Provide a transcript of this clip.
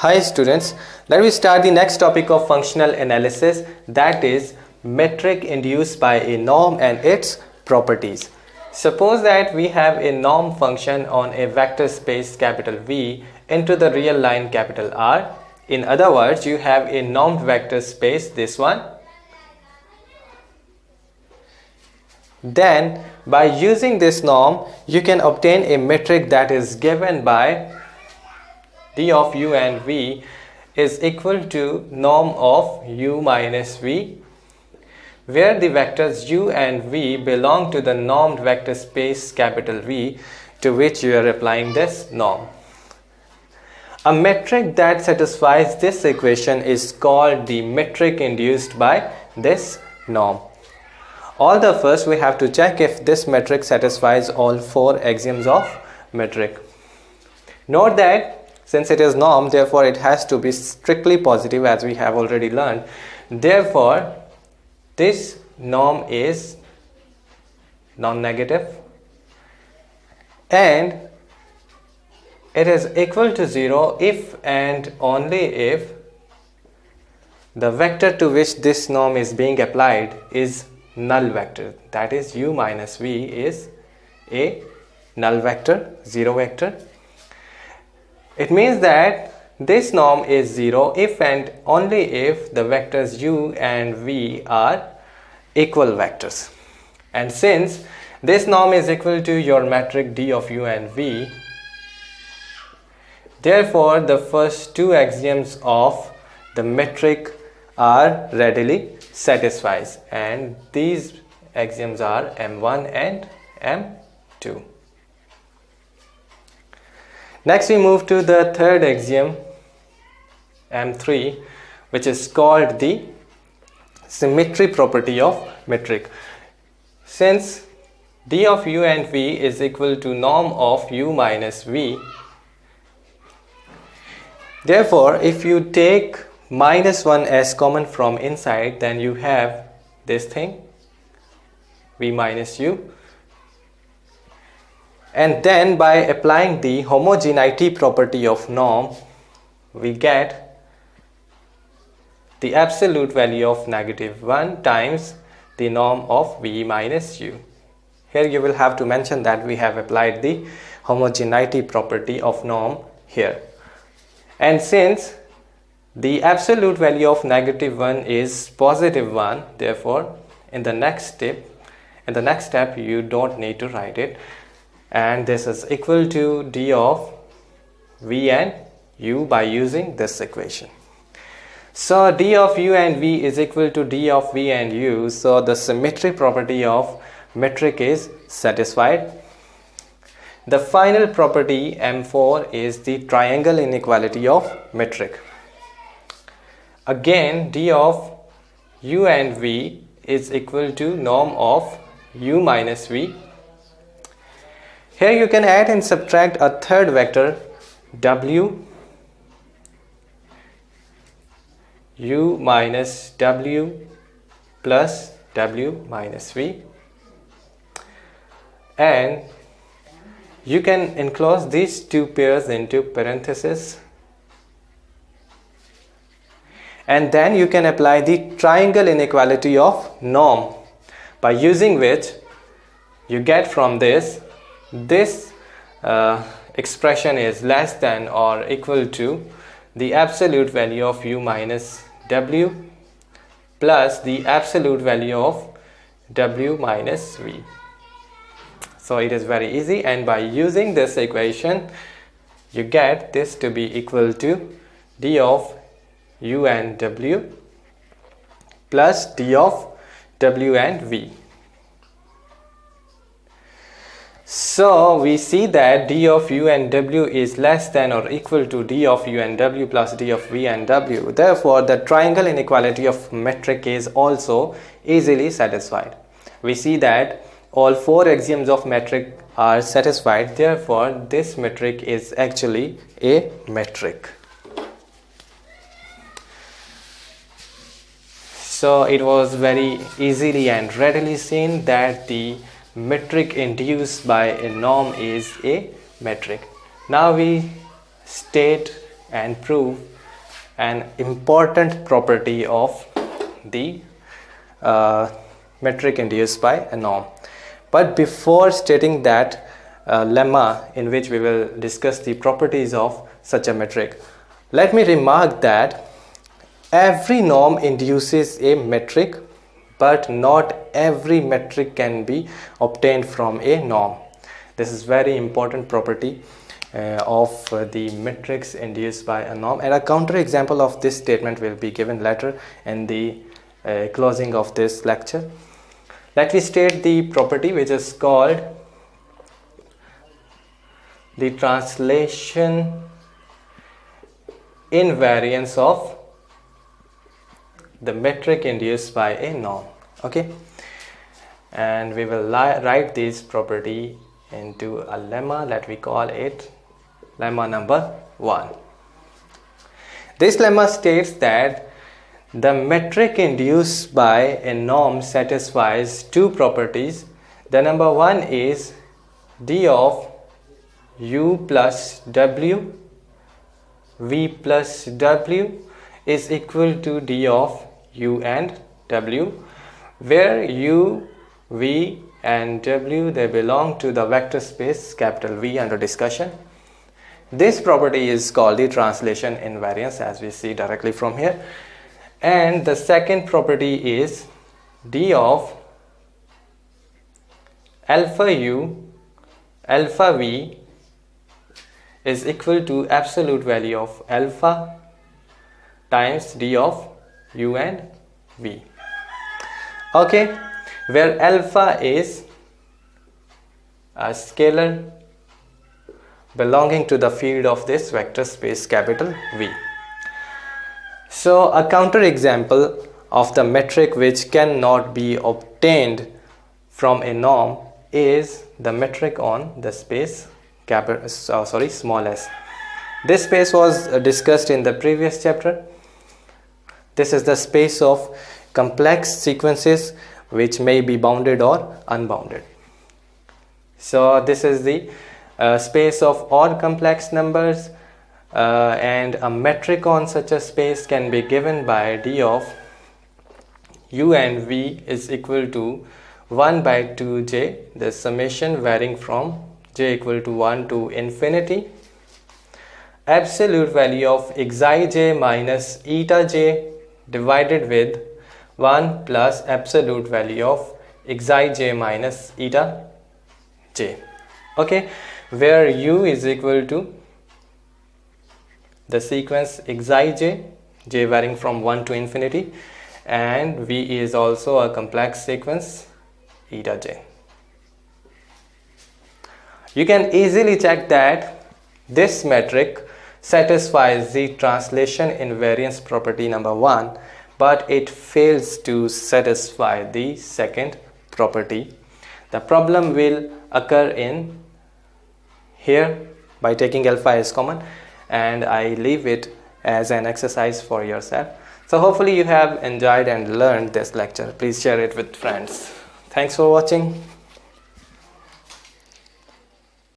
Hi students, let me start the next topic of functional analysis, that is metric induced by a norm and its properties. Suppose that we have a norm function on a vector space capital V into the real line capital R. In other words, you have a normed vector space, this one. Then by using this norm, you can obtain a metric that is given by d of u and v is equal to norm of u minus v, where the vectors u and v belong to the normed vector space capital V to which you are applying this norm. A metric that satisfies this equation is called the metric induced by this norm. Although first we have to check if this metric satisfies all four axioms of metric. Note that since it is norm, therefore it has to be strictly positive, as we have already learned. Therefore, this norm is non-negative and it is equal to 0 if and only if the vector to which this norm is being applied is null vector. That is, u minus v is a null vector, 0 vector. It means that this norm is 0 if and only if the vectors u and v are equal vectors. And since this norm is equal to your metric d of u and v, therefore the first two axioms of the metric are readily satisfies, and these axioms are m1 and m2. Next we move to the third axiom, m3, which is called the symmetry property of metric. Since d of u and v is equal to norm of u minus v, therefore if you take minus 1 as common from inside, then you have this thing, v minus u. And then by applying the homogeneity property of norm, we get the absolute value of -1 times the norm of v minus u. Here you will have to mention that we have applied the homogeneity property of norm here. And since the absolute value of -1 is +1, therefore in the next step you don't need to write it, and this is equal to d of v and u by using this equation. So d of u and v is equal to d of v and u, so the symmetry property of metric is satisfied. The final property m4 is the triangle inequality of metric. Again, d of u and v is equal to norm of u minus v. Here you can add and subtract a third vector, w, u minus w plus w minus v, and you can enclose these two pairs into parentheses, and then you can apply the triangle inequality of norm, by using which you get from this expression is less than or equal to the absolute value of u minus w plus the absolute value of w minus v. So it is very easy, and by using this equation you get this to be equal to d of u and w plus d of w and v. So we see that d of u and w is less than or equal to d of u and w plus d of v and w. Therefore, the triangle inequality of metric is also easily satisfied. We see that all four axioms of metric are satisfied. Therefore, this metric is actually a metric. So it was very easily and readily seen that the metric induced by a norm is a metric. Now we state and prove an important property of the metric induced by a norm. But before stating that lemma in which we will discuss the properties of such a metric, let me remark that every norm induces a metric, but not every metric can be obtained from a norm. This is very important property of the metrics induced by a norm, and a counterexample of this statement will be given later in the closing of this lecture. Let me state the property which is called the translation invariance of the metric induced by a norm. Okay, and we will write this property into a lemma. Let me call it lemma number 1. This lemma states that the metric induced by a norm satisfies two properties. The number 1 is d of u plus w, v plus w is equal to d of u and w, where u, v and w, they belong to the vector space capital V under discussion. This property is called the translation invariance, as we see directly from here. And the second property is d of alpha u, alpha v is equal to absolute value of alpha times d of u and v. Okay, where alpha is a scalar belonging to the field of this vector space capital V. So a counterexample of the metric which cannot be obtained from a norm is the metric on the space small s. This space was discussed in the previous chapter. This is the space of complex sequences which may be bounded or unbounded. So this is the space of odd complex numbers, and a metric on such a space can be given by d of u and v is equal to 1 by 2j, the summation varying from j equal to 1 to infinity, absolute value of xij minus eta j divided with 1 plus absolute value of xij minus eta j. Okay, where u is equal to the sequence xij, j varying from 1 to infinity, and v is also a complex sequence eta j. You can easily check that this metric satisfies the translation invariance property number 1, but it fails to satisfy the second property. The problem will occur in here by taking alpha as common, and I leave it as an exercise for yourself. So hopefully you have enjoyed and learned this lecture. Please share it with friends. Thanks for watching.